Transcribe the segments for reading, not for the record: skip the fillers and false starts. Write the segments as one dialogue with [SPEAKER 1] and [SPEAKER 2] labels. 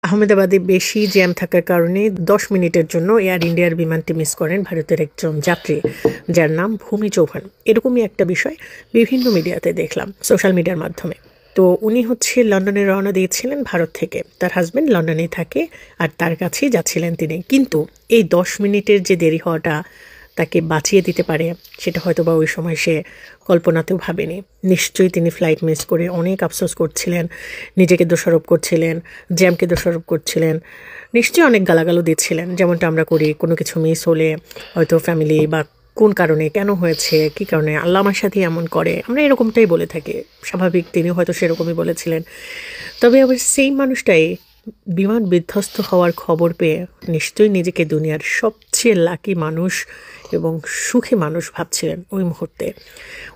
[SPEAKER 1] আহমেদাবাদে বেশি জ্যাম থাকার কারণে ১০ মিনিটের জন্য এয়ার ইন্ডিয়ার বিমানটি মিস করেন ভারতের একজন যাত্রী, যার নাম ভূমি চৌহান। এরকমই একটা বিষয় বিভিন্ন মিডিয়াতে দেখলাম, সোশ্যাল মিডিয়ার মাধ্যমে। তো উনি লন্ডনে রওনা দিয়েছিলেন ভারত থেকে। তার হাজব্যান্ড লন্ডনেই থাকে আর তার কাছেই যাচ্ছিলেন তিনি। কিন্তু এই ১০ মিনিটের যে দেরি হওয়াটা তাকে বাঁচিয়ে দিতে পারে, সেটা হয়তো বা ওই সময় সে কল্পনাতেও ভাবেনি। নিশ্চয়ই তিনি ফ্লাইট মিস করে অনেক আফসোস করছিলেন, নিজেকে দোষারোপ করছিলেন, জ্যামকে দোষারোপ করছিলেন, নিশ্চয়ই অনেক গালাগালও দিচ্ছিলেন, যেমনটা আমরা করি কোনো কিছু মিস হলে। হয়তো ফ্যামিলি বা কোন কারণে, কেন হয়েছে, কী কারণে, আল্লাহ আমার সাথে এমন করে, আমরা এরকমটাই বলে থাকি। স্বাভাবিক, তিনি হয়তো সেরকমই বলেছিলেন। তবে আবার সেই মানুষটাই বিমান বিধ্বস্ত হওয়ার খবর পেয়ে নিশ্চয়ই নিজেকে দুনিয়ার সবচেয়ে লাকি মানুষ এবং সুখী মানুষ ভাবছিলেন ওই মুহূর্তে।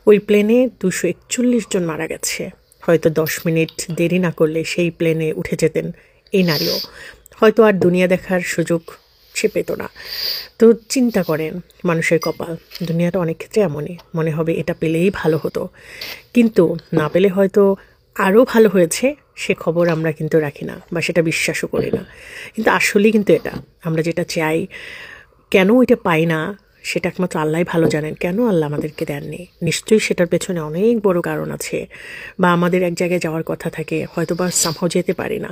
[SPEAKER 1] ওই প্লেনে ২৪১ জন মারা গেছে। হয়তো ১০ মিনিট দেরি না করলে সেই প্লেনে উঠে যেতেন এই নারীও। হয়তো আর দুনিয়া দেখার সুযোগ সে পেত না। তো চিন্তা করেন মানুষের কপাল, দুনিয়াটা অনেক ক্ষেত্রে এমনই, মনে হবে এটা পেলেই ভালো হতো, কিন্তু না পেলে হয়তো আরও ভালো হয়েছে সে খবর আমরা কিন্তু রাখি না বা সেটা বিশ্বাসও করি না। কিন্তু আসলেই কিন্তু এটা আমরা যেটা চাই, কেন এটা পাই না সেটা একমাত্র আল্লাহই ভালো জানেন। কেন আল্লাহ আমাদেরকে দেননি, নিশ্চয়ই সেটার পেছনে অনেক বড় কারণ আছে। বা আমাদের এক জায়গায় যাওয়ার কথা থাকে, হয়তো বা সামহাও যেতে পারি না,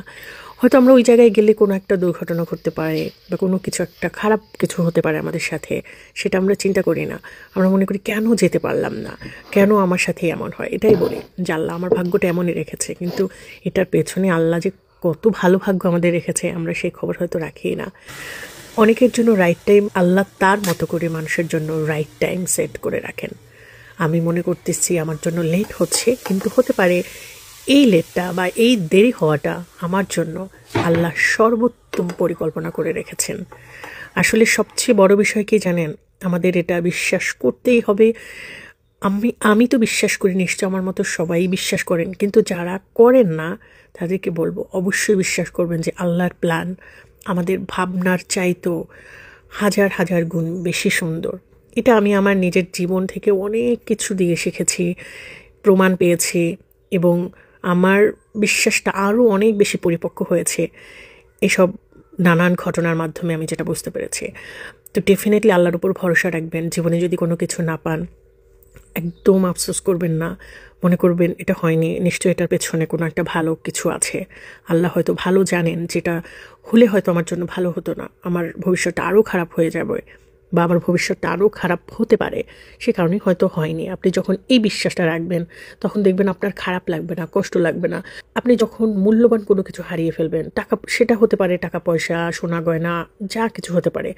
[SPEAKER 1] হয়তো আমরা ওই জায়গায় গেলে কোনো একটা দুর্ঘটনা ঘটতে পারে বা কোনো কিছু একটা খারাপ কিছু হতে পারে আমাদের সাথে, সেটা আমরা চিন্তা করি না। আমরা মনে করি কেন যেতে পারলাম না, কেন আমার সাথে এমন হয়, এটাই বলি যে আল্লাহ আমার ভাগ্যটা এমনই রেখেছে। কিন্তু এটার পেছনে আল্লাহ যে কত ভালো ভাগ্য আমাদের রেখেছে আমরা সেই খবর হয়তো রাখি না। অনেকের জন্য রাইট টাইম আল্লাহ তার মতো করে মানুষের জন্য রাইট টাইম সেট করে রাখেন। আমি মনে করতেছি আমার জন্য লেট হচ্ছে, কিন্তু হতে পারে এই লেটটা বা এই দেরি হওয়াটা আমার জন্য আল্লাহ সর্বোত্তম পরিকল্পনা করে রেখেছেন। আসলে সবচেয়ে বড় বিষয় কি জানেন, আমাদের এটা বিশ্বাস করতেই হবে। আমি তো বিশ্বাস করি, নিশ্চয় আমার মতো সবাই বিশ্বাস করেন, কিন্তু যারা করেন না তাদেরকে বলবো অবশ্যই বিশ্বাস করবেন যে আল্লাহর প্ল্যান আমাদের ভাবনার চাইতেও হাজার হাজার গুণ বেশি সুন্দর। এটা আমি আমার নিজের জীবন থেকে অনেক কিছু দিয়ে শিখেছি, প্রমাণ পেয়েছি, এবং আমার বিশ্বাসটা আরও অনেক বেশি পরিপক্ক হয়েছে এসব নানান ঘটনার মাধ্যমে আমি যেটা বুঝতে পেরেছি। তো ডেফিনেটলি আল্লাহর উপর ভরসা রাখবেন। জীবনে যদি কোনো কিছু না পান, একদম আফসোস করবেন না, মনে করবেন এটা হয়নি, নিশ্চয়ই এটার পেছনে কোনো একটা ভালো কিছু আছে। আল্লাহ হয়তো ভালো জানেন যেটা হলে হয়তো আমার জন্য ভালো হতো না, আমার ভবিষ্যৎটা আরও খারাপ হয়ে যাবে বা আমার ভবিষ্যৎটা আরও খারাপ হতে পারে, সে কারণেই হয়তো হয়নি। আপনি যখন এই বিশ্বাসটা রাখবেন তখন দেখবেন আপনার খারাপ লাগবে না, কষ্ট লাগবে না। আপনি যখন মূল্যবান কোনো কিছু হারিয়ে ফেলবেন, টাকা, সেটা হতে পারে টাকা পয়সা, সোনা গয়না, যা কিছু হতে পারে,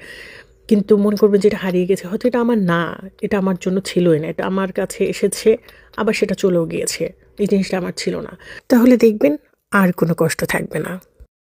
[SPEAKER 1] কিন্তু মনে করবেন যেটা হারিয়ে গেছে, হয়তো এটা আমার না, এটা আমার জন্য ছিলই না, এটা আমার কাছে এসেছে আবার সেটা চলেও গিয়েছে, এই জিনিসটা আমার ছিল না, তাহলে দেখবেন আর কোনো কষ্ট থাকবে না।